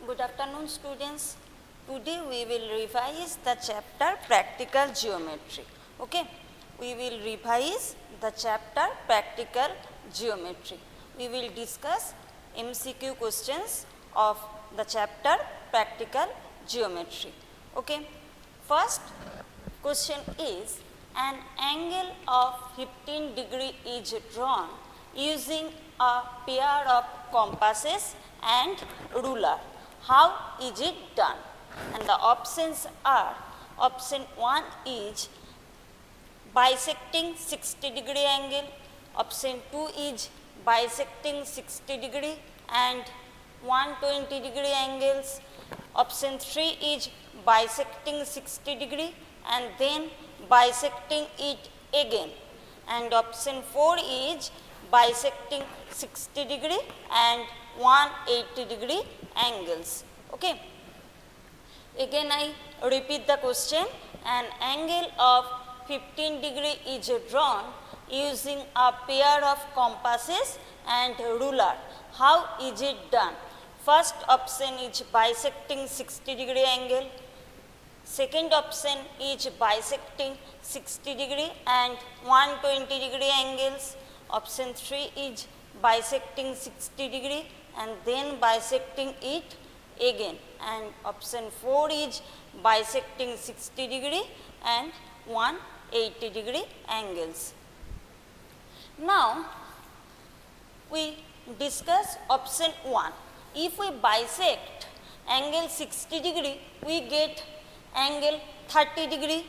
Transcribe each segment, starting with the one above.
Good afternoon, students. Today we will revise the chapter Practical Geometry. Okay, we will revise the chapter Practical Geometry. We will discuss MCQ questions of the chapter Practical Geometry. Okay, first question is, an angle of 15 degree is drawn using a pair of compasses and ruler. How is it done? And the options are, option 1 is bisecting 60 degree angle, option 2 is bisecting 60 degree and 120 degree angles, option 3 is bisecting 60 degree and then bisecting it again, and option 4 is bisecting 60 degree and 180 degree angles. Okay. Again I repeat the question. An angle of 15 degree is drawn using a pair of compasses and ruler. How is it done? First option is bisecting 60 degree angle. Second option is bisecting 60 degree and 120 degree angles. Option 3 is bisecting 60 degree and then bisecting it again, and option 4 is bisecting 60 degree and 180 degree angles. Now we discuss option 1. If we bisect angle 60 degree, we get angle 30 degree.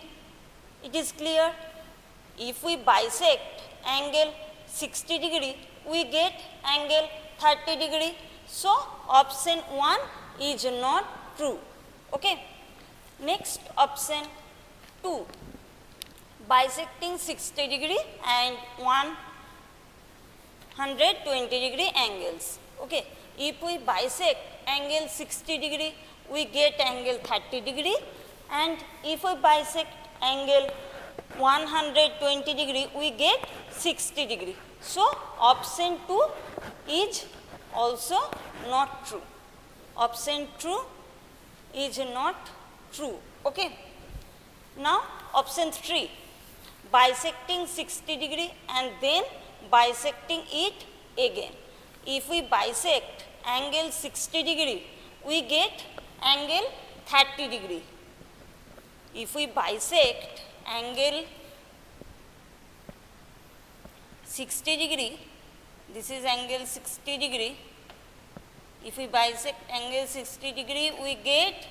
It is clear. If we bisect angle 60 degree, we get angle 30 degree. So option 1 is not true. Okay. Next option 2, bisecting 60 degree and 120 degree angles. Okay. If we bisect angle 60 degree, we get angle 30 degree, and if we bisect angle 120 degree, we get 60 degree. So option 2 is also not true. Option 2 is not true. Okay. Now option 3, bisecting 60 degree and then bisecting it again. If we bisect angle 60 degree, we get angle 30 degree. If we bisect angle 60 degree, this is angle 60 degree. If we bisect angle 60 degree, we get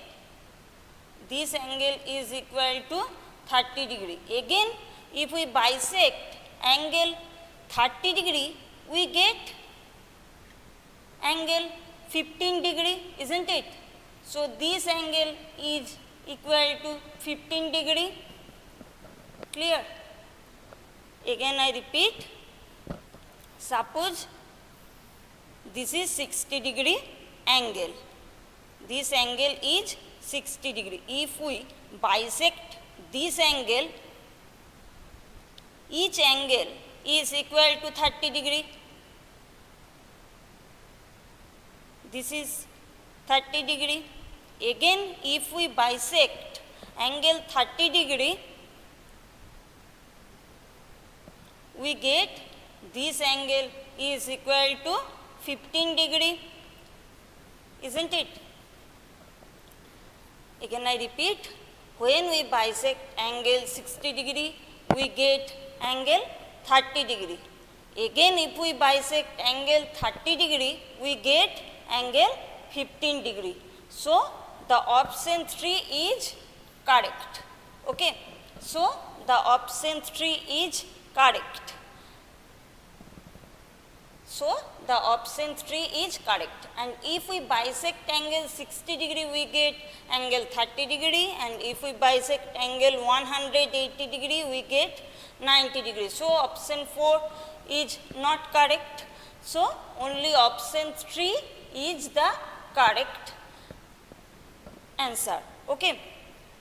this angle is equal to 30 degree. Again, if we bisect angle 30 degree, we get angle 15 degree, isn't it? So this angle is equal to 15 degree. Clear? Again I repeat, suppose this is 60 degree angle. This angle is 60 degree. If we bisect this angle, each angle is equal to 30 degree. This is 30 degree. Again, if we bisect angle 30 degree, we get this angle is equal to 15 degree, isn't it? Again I repeat, when we bisect angle 60 degree, we get angle 30 degree. Again, if we bisect angle 30 degree, we get angle 15 degree. So the option 3 is correct. Okay. So the option 3 is correct. So the option 3 is correct. And if we bisect angle 60 degree, we get angle 30 degree, and if we bisect angle 180 degree, we get 90 degree. So option 4 is not correct. So only option 3 is the correct answer. Okay.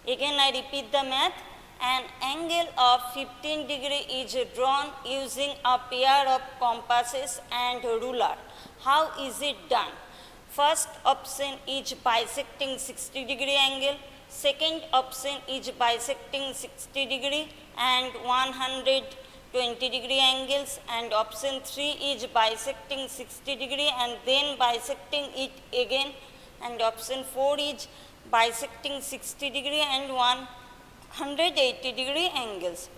Again I repeat the math. An angle of 15 degree is drawn using a pair of compasses and ruler. How is it done? First option is bisecting 60 degree angle, second option is bisecting 60 degree and 120 degree angles, and option 3 is bisecting 60 degree and then bisecting it again, and option 4 is bisecting 60 degree and 180 degree angles.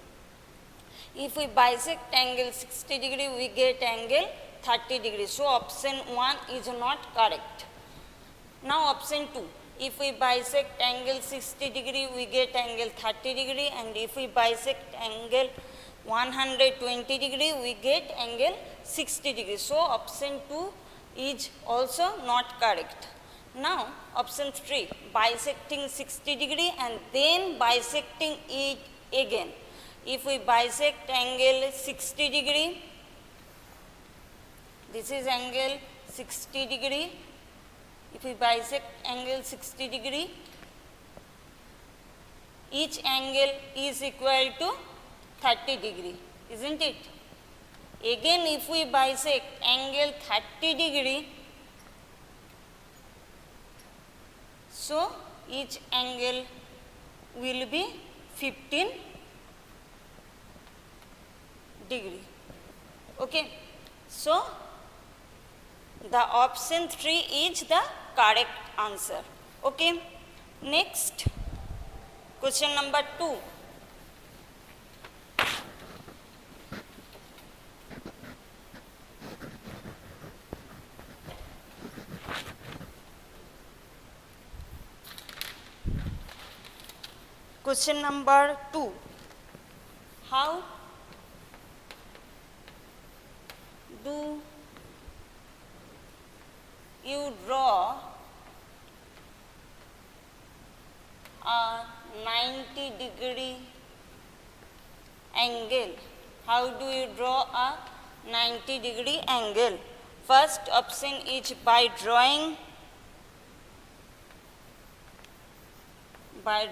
If we bisect angle 60 degree, we get angle 30 degree. So option 1 is not correct. Now option 2. If we bisect angle 60 degree, we get angle 30 degree, and if we bisect angle 120 degree, we get angle 60 degree. So option 2 is also not correct. Now option 3, bisecting 60 degree and then bisecting it again. If we bisect angle 60 degree, this is angle 60 degree. If we bisect angle 60 degree, each angle is equal to 30 degree, isn't it? Again, if we bisect angle 30 degree, so each angle will be 15 degree. Okay. So the option 3 is the correct answer. Okay. Next, question number 2. Question number 2. How do you draw a 90 degree angle? How do you draw a 90 degree angle? First option is by drawing a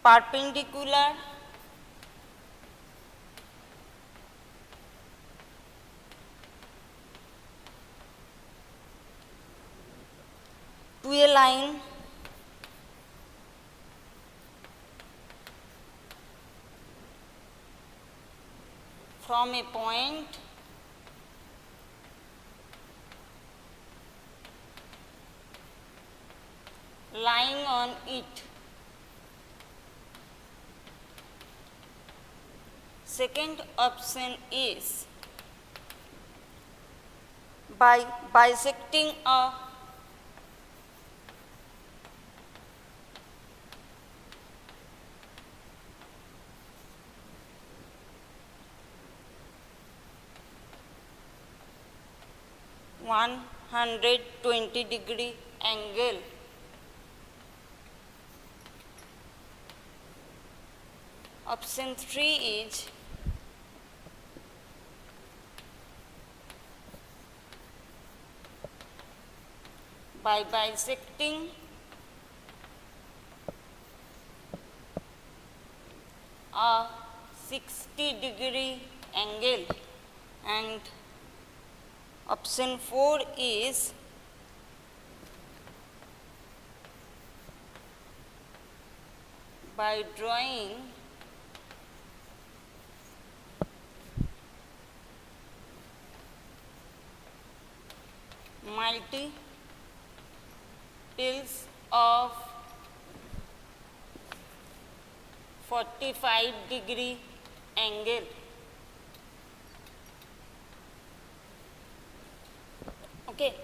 perpendicular to a line from a point lying on it. Second option is by bisecting a (120 degree) angle. Option 3 is by bisecting a 60 degree angle, and option 4 is by drawing multiples of 45 degree angle. Okay.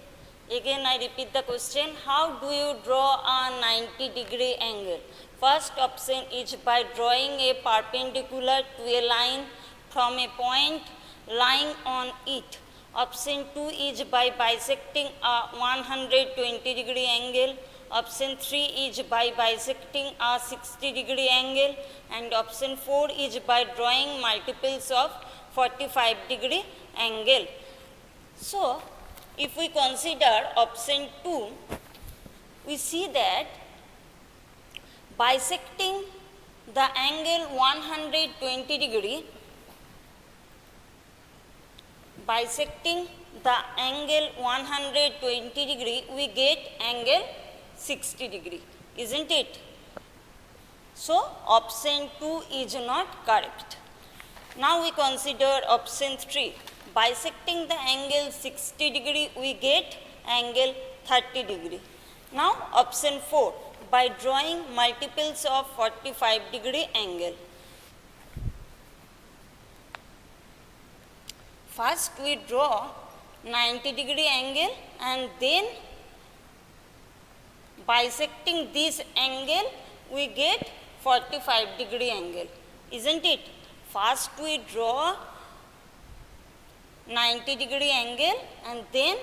Again I repeat the question. How do you draw a 90 degree angle? First option is by drawing a perpendicular to a line from a point lying on it. Option 2 is by bisecting a 120 degree angle. Option 3 is by bisecting a 60 degree angle, and option 4 is by drawing multiples of 45 degree angle. So if we consider option 2, we see that bisecting the angle 120 degree, bisecting the angle 120 degree, we get angle 60 degree, isn't it? So option 2 is not correct. Now we consider option 3. Bisecting the angle 60 degree, we get angle 30 degree. Now option 4. By drawing multiples of 45 degree angle. First we draw 90 degree angle and then bisecting this angle we get 45 degree angle, isn't it? First we draw 90 degree angle and then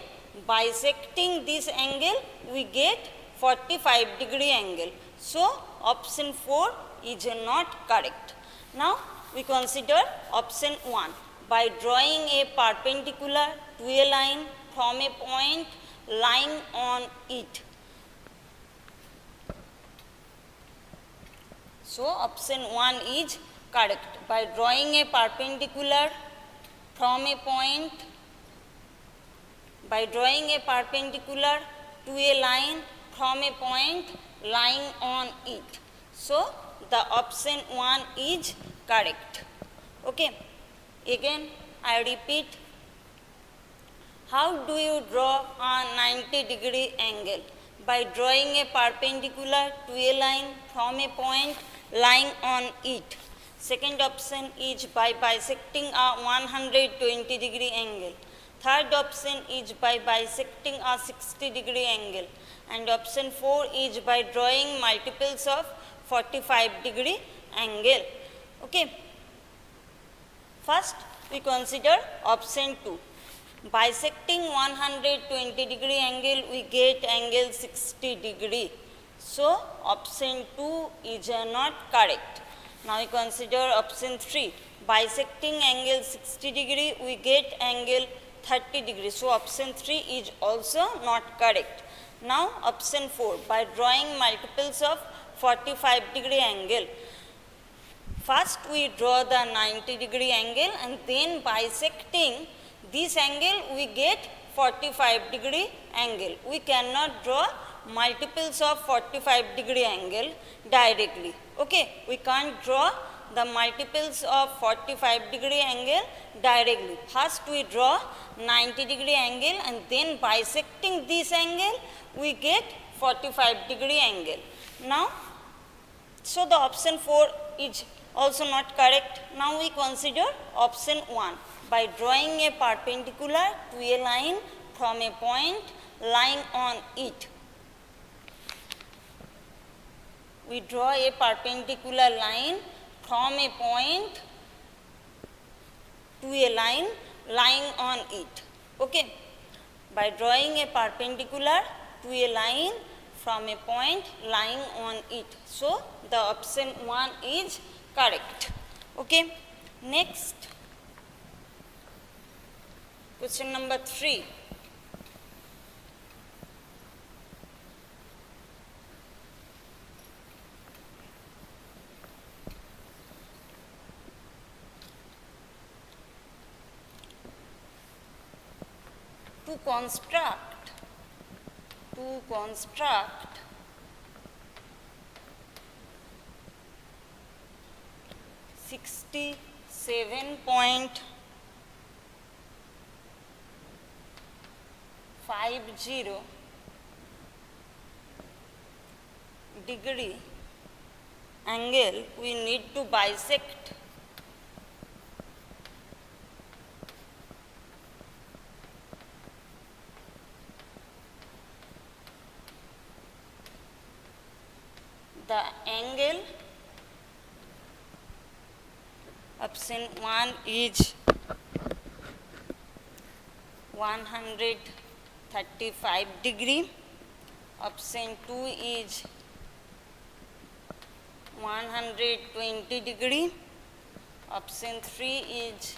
bisecting this angle we get 45 degree angle. So option 4 is not correct. Now we consider option 1. By drawing a perpendicular to a line from a point lying on it. So option 1 is correct. By drawing a perpendicular from a point, by drawing a perpendicular to a line from a point lying on it. So the option 1 is correct. Okay. Again I repeat, how do you draw a 90 degree angle? By drawing a perpendicular to a line from a point lying on it. Second option is by bisecting a 120 degree angle. Third option is by bisecting a 60 degree angle. And option 4 is by drawing multiples of 45 degree angle. Okay. First we consider option 2. Bisecting 120 degree angle we get angle 60 degree. So option 2 is not correct. Now we consider option 3. Bisecting angle 60 degree we get angle 30 degree. So option 3 is also not correct. Now option 4. By drawing multiples of 45 degree angle. First we draw the 90 degree angle and then bisecting this angle we get 45 degree angle. We cannot draw multiples of 45 degree angle directly. Okay, we can't draw the multiples of 45 degree angle directly. First we draw 90 degree angle and then bisecting this angle we get 45 degree angle. Now, so the option 4 is also not correct. Now we consider option 1. By drawing a perpendicular to a line from a point lying on it. We draw a perpendicular line from a point to a line lying on it. Okay. By drawing a perpendicular to a line from a point lying on it. So the option 1 is correct. Okay. Next, question number 3. To construct 67.50 degree angle, we need to bisect the angle. Option 1 is 135 degree. Option 2 is 120 degree. Option 3 is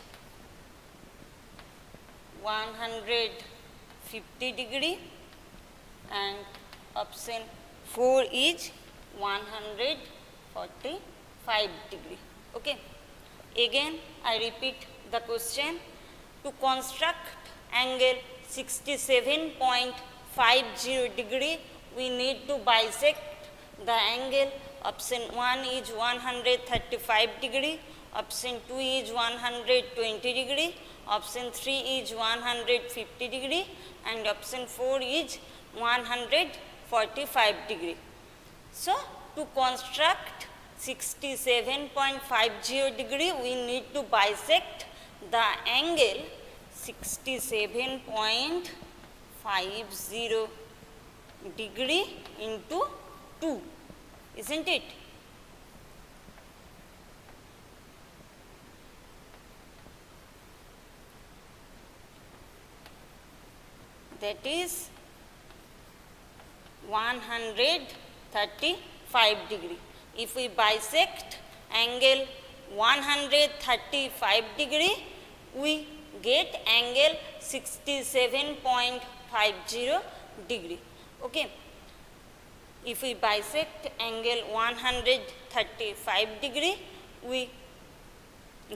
150 degree. And option 4 is 145 degree. Okay. Again I repeat the question. To construct angle 67.50 degree, we need to bisect the angle. Option 1 is 135 degree, option 2 is 120 degree, option 3 is 150 degree, and option 4 is 145 degree. So, to construct 67.50 degree, we need to bisect the angle 67.50 degree into 2, isn't it? That is 135 degree. If we bisect angle 135 degree, we get angle 67.50 degree. Okay. If we bisect angle 135 degree, we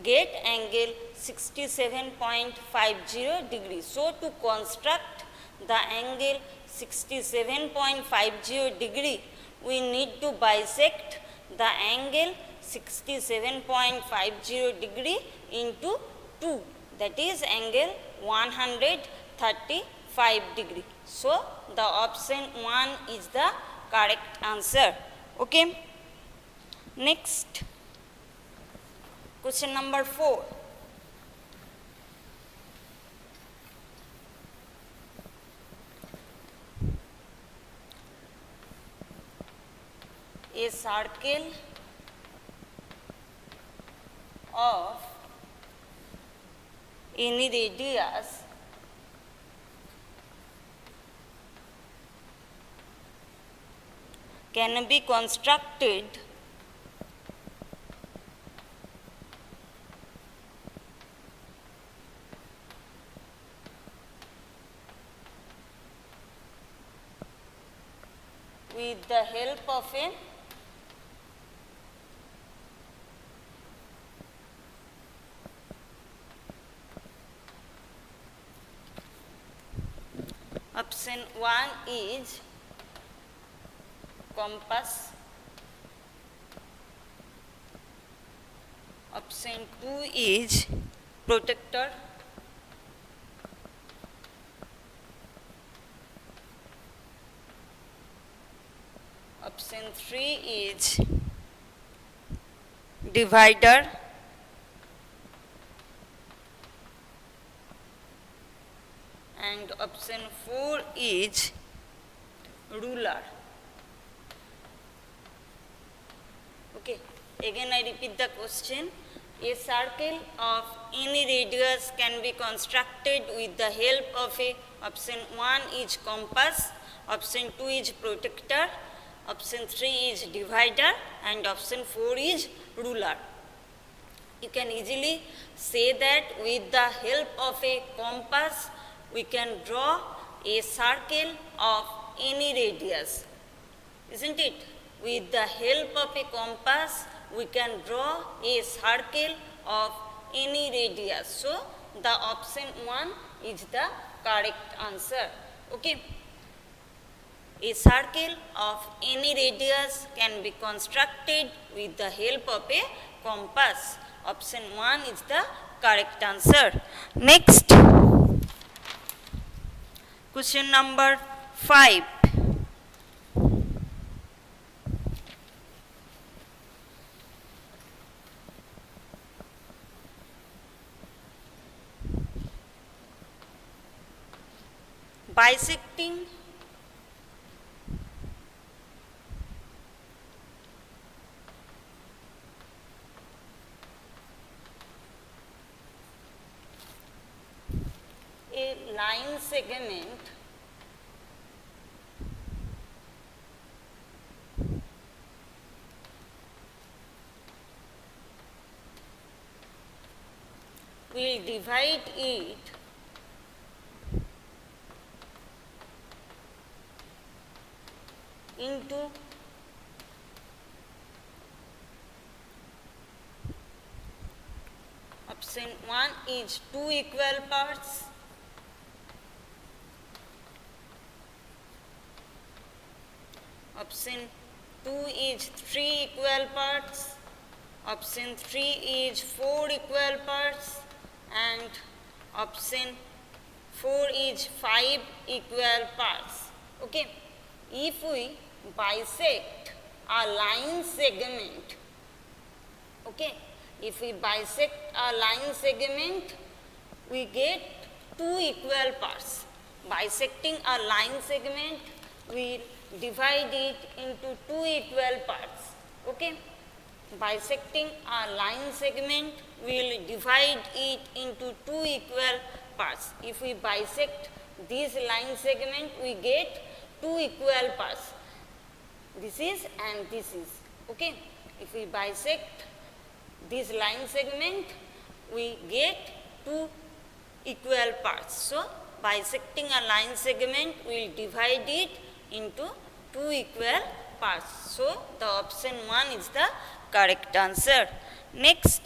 get angle 67.50 degree. So, to construct the angle 67.50 degree, we need to bisect the angle 67.50 degree into 2, that is angle 135 degree. So, the option 1 is the correct answer. Okay. Next, question number 4. A circle of any radius can be constructed with the help of a option 1 is compass, option 2 is protractor, option 3 is divider, and option 4 is ruler. Okay, again I repeat the question. A circle of any radius can be constructed with the help of a option 1 is compass, option 2 is protractor, option 3 is divider, and option 4 is ruler. You can easily say that with the help of a compass, we can draw a circle of any radius, isn't it? With the help of a compass, we can draw a circle of any radius. So, the option 1 is the correct answer. Okay. A circle of any radius can be constructed with the help of a compass. Option 1 is the correct answer. Next, question number 5. Bisecting a line segment will divide it into option Option 1 is 2 equal parts. Option 2 is 3 equal parts. Option 3 is 4 equal parts. And option 4 is 5 equal parts. Okay. If we bisect a line segment, okay, if we bisect a line segment, we get 2 equal parts. Bisecting a line segment, we divide it into 2 equal parts. Okay. Bisecting a line segment, we will divide it into 2 equal parts. If we bisect this line segment, we get 2 equal parts. This is and this is. Okay. If we bisect this line segment, we get 2 equal parts. So, bisecting a line segment, we will divide it into 2 equal parts. So, the option 1 is the correct answer. Next,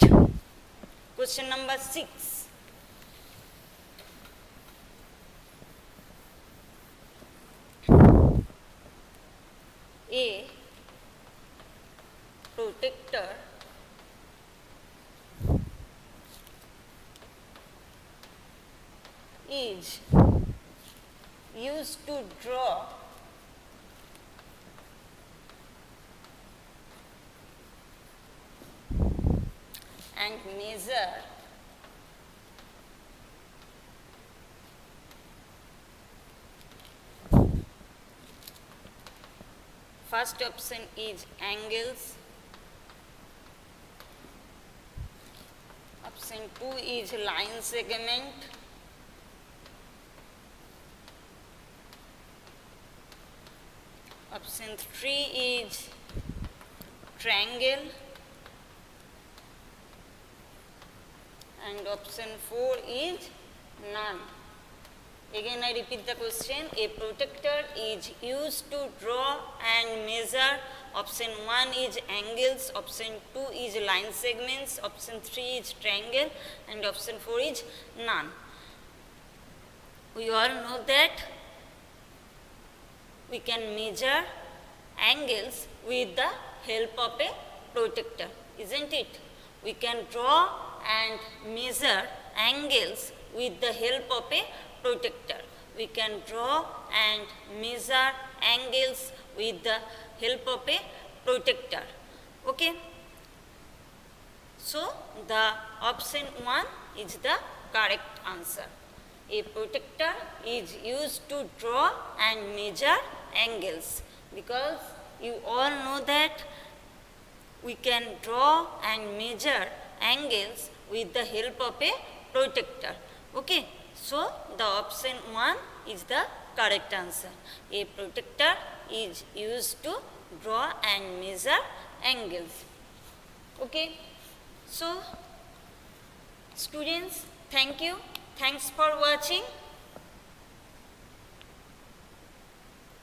question number 6. A protector is used to draw and measure first option is angles, option 2 is line segment, option 3 is triangle, and option 4 is none. Again I repeat the question. A protractor is used to draw and measure. Option 1 is angles, option 2 is line segments, option 3 is triangle, and option 4 is none. We all know that we can measure angles with the help of a protractor, isn't it? We can draw and measure angles with the help of a protractor. We can draw and measure angles with the help of a protractor. Okay. So, the option 1 is the correct answer. A protractor is used to draw and measure angles, because you all know that we can draw and measure angles with the help of a protractor. Okay. So, the option 1 is the correct answer. A protractor is used to draw and measure angles. Okay. So, students, thank you. Thanks for watching.